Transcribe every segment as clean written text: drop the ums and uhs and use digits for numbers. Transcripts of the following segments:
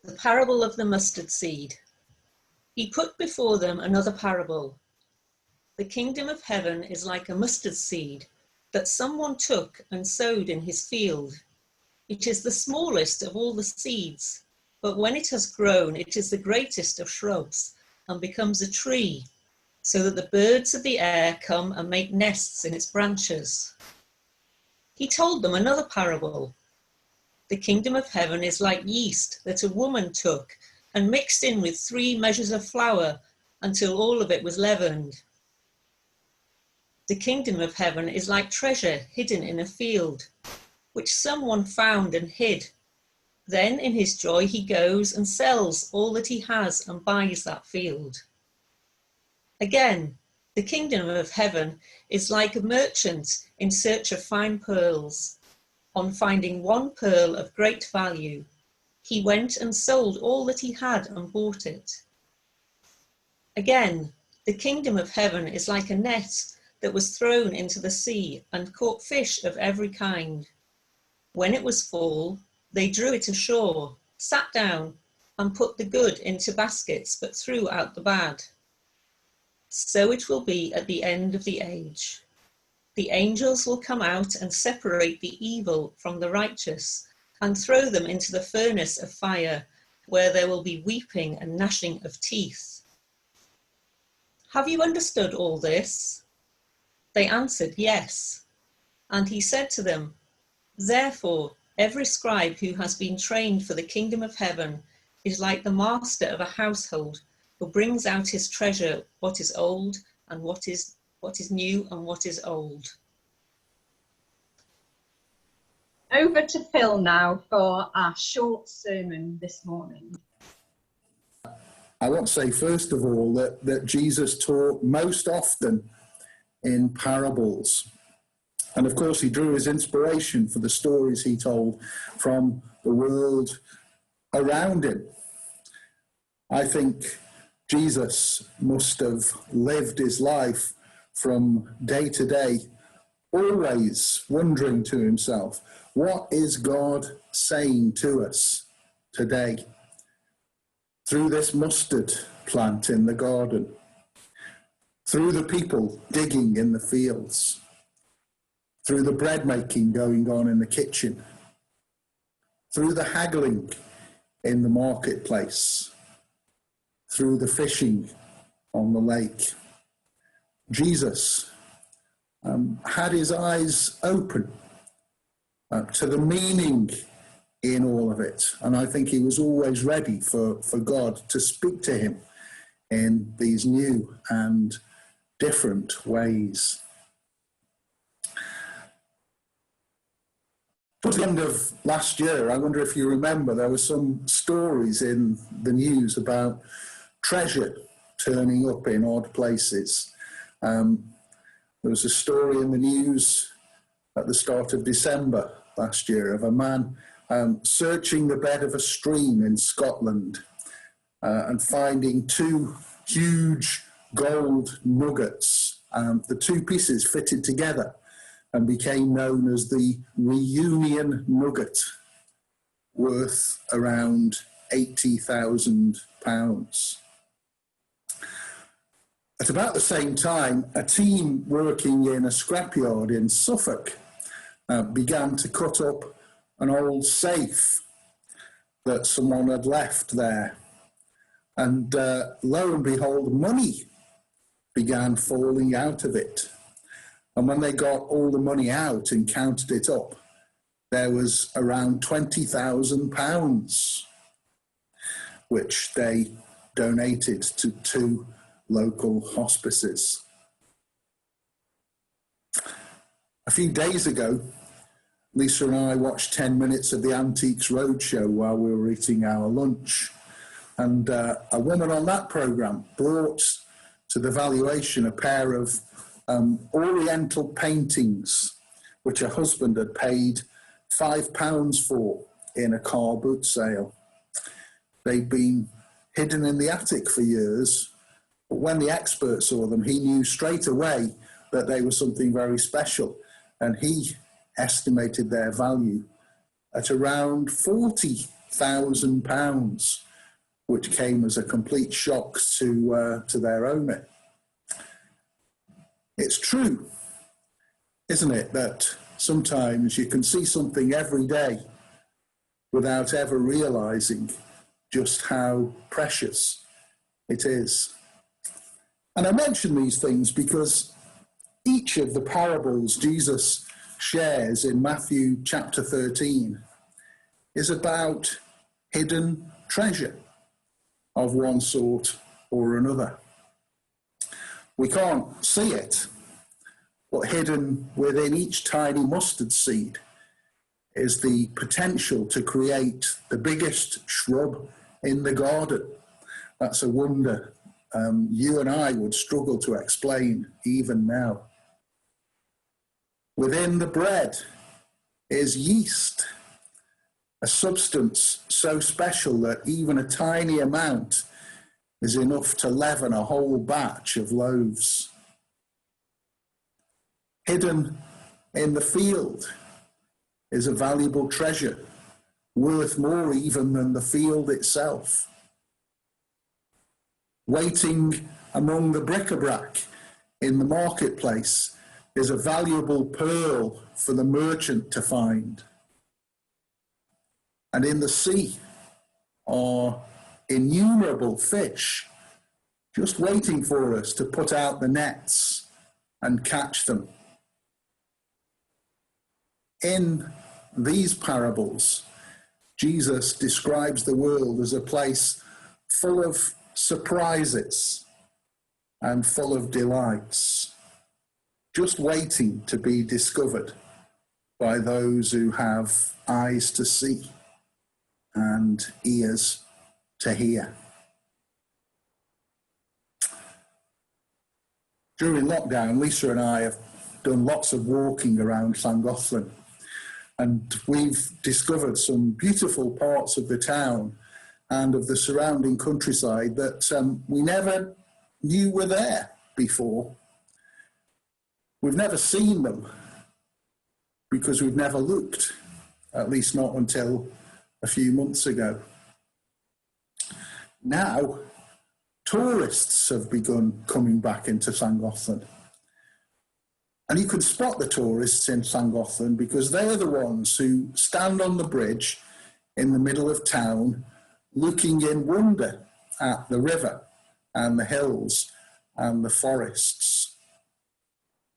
The parable of the mustard seed. He put before them another parable. The kingdom of heaven is like a mustard seed that someone took and sowed in his field. It is the smallest of all the seeds, but when it has grown, it is the greatest of shrubs and becomes a tree, so that the birds of the air come and make nests in its branches. He told them another parable. The kingdom of heaven is like yeast that a woman took and mixed in with 3 measures of flour until all of it was leavened. The kingdom of heaven is like treasure hidden in a field, which someone found and hid. Then in his joy he goes and sells all that he has and buys that field. Again, the kingdom of heaven is like a merchant in search of fine pearls. On finding one pearl of great value, he went and sold all that he had and bought it. Again, the kingdom of heaven is like a net that was thrown into the sea and caught fish of every kind. When it was full, they drew it ashore, sat down, and put the good into baskets, but threw out the bad. So it will be at the end of the age. The angels will come out and separate the evil from the righteous and throw them into the furnace of fire, where there will be weeping and gnashing of teeth. Have you understood all this? They answered, yes. And he said to them, therefore, every scribe who has been trained for the kingdom of heaven is like the master of a household who brings out his treasure, what is old and what is new and what is old. Over to Phil now for our short sermon this morning. I want to say first of all that Jesus taught most often in parables. And of course he drew his inspiration for the stories he told from the world around him. I think Jesus must have lived his life from day to day, always wondering to himself, what is God saying to us today? Through this mustard plant in the garden, through the people digging in the fields, through the bread making going on in the kitchen, through the haggling in the marketplace, through the fishing on the lake. Jesus had his eyes open to the meaning in all of it. And I think he was always ready for God to speak to him in these new and different ways. Towards the end of last year, I wonder if you remember, there were some stories in the news about treasure turning up in odd places. There was a story in the news at the start of December last year of a man searching the bed of a stream in Scotland and finding 2 huge gold nuggets. The 2 pieces fitted together and became known as the Reunion Nugget, worth around £80,000. At about the same time, a team working in a scrapyard in Suffolk began to cut up an old safe that someone had left there. And lo and behold, money began falling out of it. And when they got all the money out and counted it up, there was around £20,000, which they donated to 2 local hospices. A few days ago, Lisa and I watched 10 minutes of the Antiques Roadshow while we were eating our lunch. And a woman on that programme brought to the valuation a pair of Oriental paintings, which her husband had paid £5 for in a car boot sale. They'd been hidden in the attic for years, but when the expert saw them, he knew straight away that they were something very special, and he estimated their value at around £40,000. £1,000, which came as a complete shock to their owner. It's true, isn't it, that sometimes you can see something every day without ever realizing just how precious it is. And I mention these things because each of the parables Jesus shares in Matthew chapter 13 is about hidden treasure of one sort or another. We can't see it, but hidden within each tiny mustard seed is the potential to create the biggest shrub in the garden. That's a wonder you and I would struggle to explain even now. Within the bread is yeast, a substance so special that even a tiny amount is enough to leaven a whole batch of loaves. Hidden in the field is a valuable treasure, worth more even than the field itself. Waiting among the bric-a-brac in the marketplace is a valuable pearl for the merchant to find. And in the sea are innumerable fish just waiting for us to put out the nets and catch them. In these parables, Jesus describes the world as a place full of surprises and full of delights, just waiting to be discovered by those who have eyes to see and ears to hear. During lockdown, Lisa and I have done lots of walking around Llangollen, and we've discovered some beautiful parts of the town and of the surrounding countryside that we never knew were there before. We've never seen them because we've never looked, at least not until a few months ago. Now, tourists have begun coming back into Llangollen. And you can spot the tourists in Llangollen because they're the ones who stand on the bridge in the middle of town looking in wonder at the river and the hills and the forests,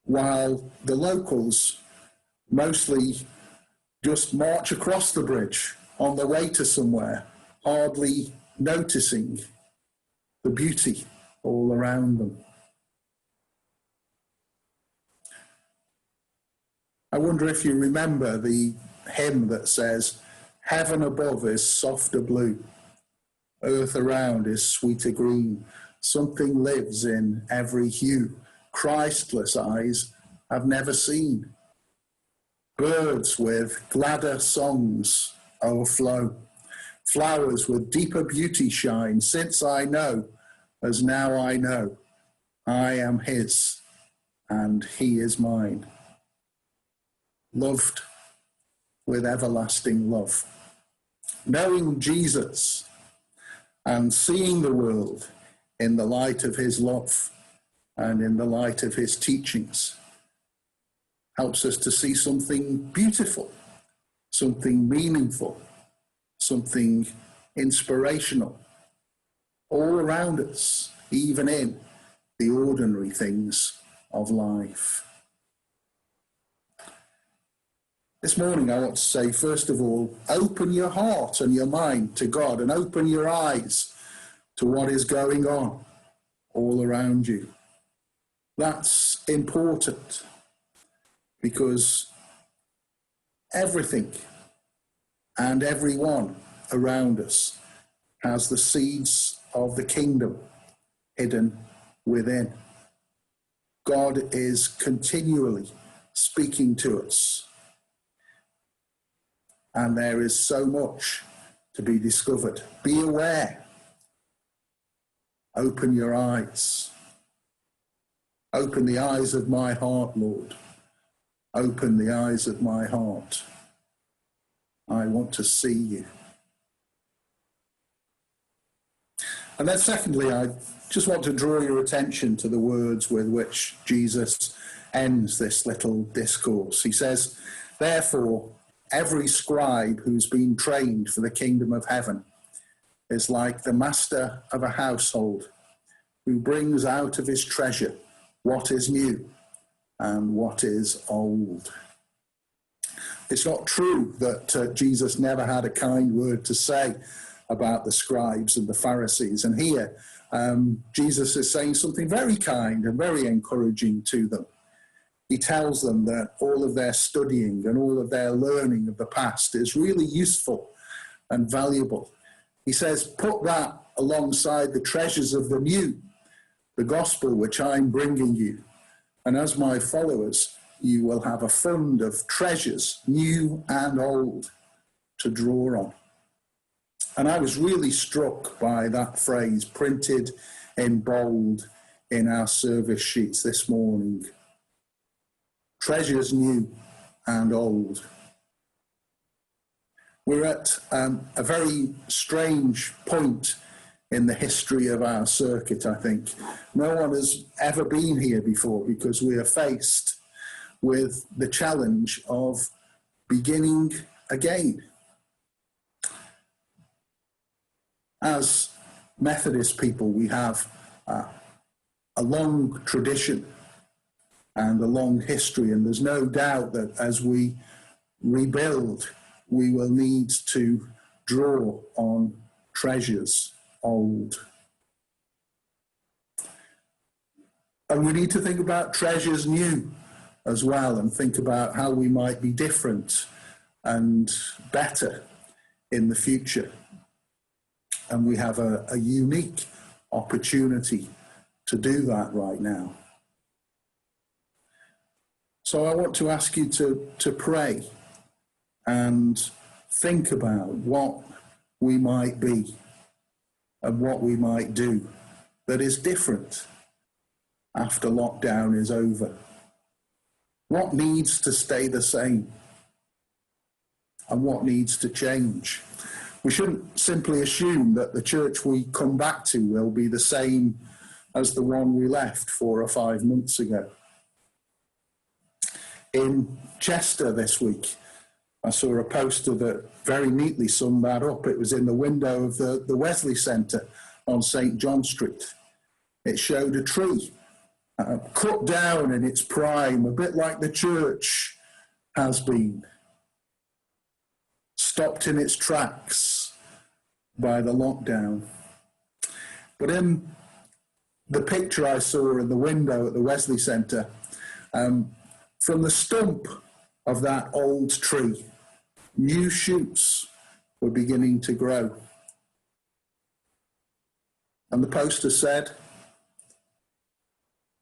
while the locals mostly just march across the bridge on their way to somewhere, hardly noticing the beauty all around them. I wonder if you remember the hymn that says, "Heaven above is softer blue, earth around is sweeter green, something lives in every hue, Christless eyes have never seen. Birds with gladder songs overflow, flowers with deeper beauty shine, since I know, as now I know, I am his and he is mine. Loved with everlasting love." Knowing Jesus and seeing the world in the light of his love and in the light of his teachings helps us to see something beautiful, something meaningful, something inspirational all around us, even in the ordinary things of life. This morning I want to say, first of all, open your heart and your mind to God and open your eyes to what is going on all around you. That's important because everything and everyone around us has the seeds of the kingdom hidden within. God is continually speaking to us. And there is so much to be discovered. Be aware. Open your eyes. Open the eyes of my heart, Lord. Open the eyes of my heart. I want to see you. And then secondly, I just want to draw your attention to the words with which Jesus ends this little discourse. He says, therefore, every scribe who's been trained for the kingdom of heaven is like the master of a household who brings out of his treasure what is new and what is old. It's not true that Jesus never had a kind word to say about the scribes and the Pharisees. And here, Jesus is saying something very kind and very encouraging to them. He tells them that all of their studying and all of their learning of the past is really useful and valuable. He says, put that alongside the treasures of the new, the gospel which I'm bringing you. And as my followers, you will have a fund of treasures, new and old, to draw on. And I was really struck by that phrase printed in bold in our service sheets this morning. Treasures new and old. We're at a very strange point in the history of our circuit, I think. No one has ever been here before because we are faced with the challenge of beginning again. As Methodist people, we have a long tradition and a long history, and there's no doubt that as we rebuild, we will need to draw on treasures old. And we need to think about treasures new as well, and think about how we might be different and better in the future. And we have a unique opportunity to do that right now. So I want to ask you to pray and think about what we might be and what we might do that is different after lockdown is over. What needs to stay the same and what needs to change? We shouldn't simply assume that the church we come back to will be the same as the one we left 4 or 5 months ago. In Chester this week, I saw a poster that very neatly summed that up. It was in the window of the Wesley Centre on St. John Street. It showed a tree cut down in its prime, a bit like the church has been, stopped in its tracks by the lockdown. But in the picture I saw in the window at the Wesley Centre, from the stump of that old tree, new shoots were beginning to grow. And the poster said,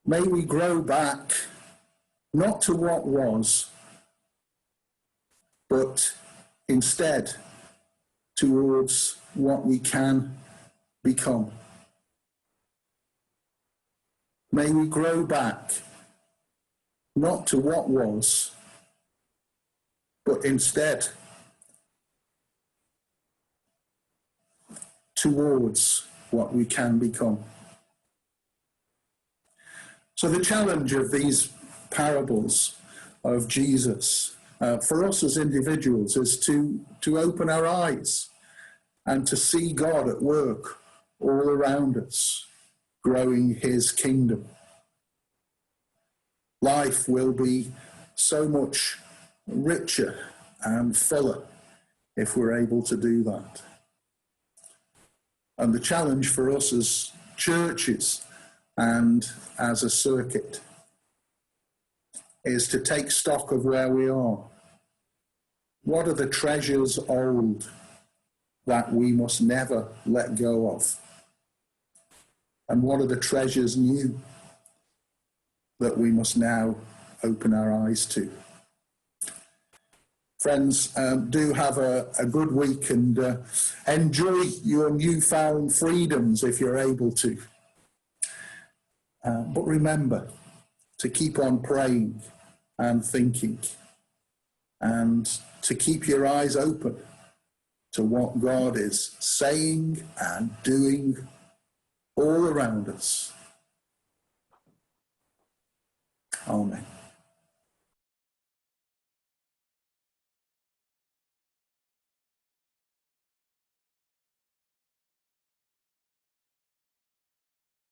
may we grow back, not to what was, but instead towards what we can become. May we grow back, not to what was, but instead towards what we can become. So the challenge of these parables of Jesus for us as individuals is to open our eyes and to see God at work all around us, growing his kingdom. Life will be so much richer and fuller if we're able to do that. And the challenge for us as churches and as a circuit is to take stock of where we are. What are the treasures old that we must never let go of? And what are the treasures new that we must now open our eyes to? Friends, do have a good week and enjoy your newfound freedoms if you're able to. But remember to keep on praying and thinking and to keep your eyes open to what God is saying and doing all around us. Amen.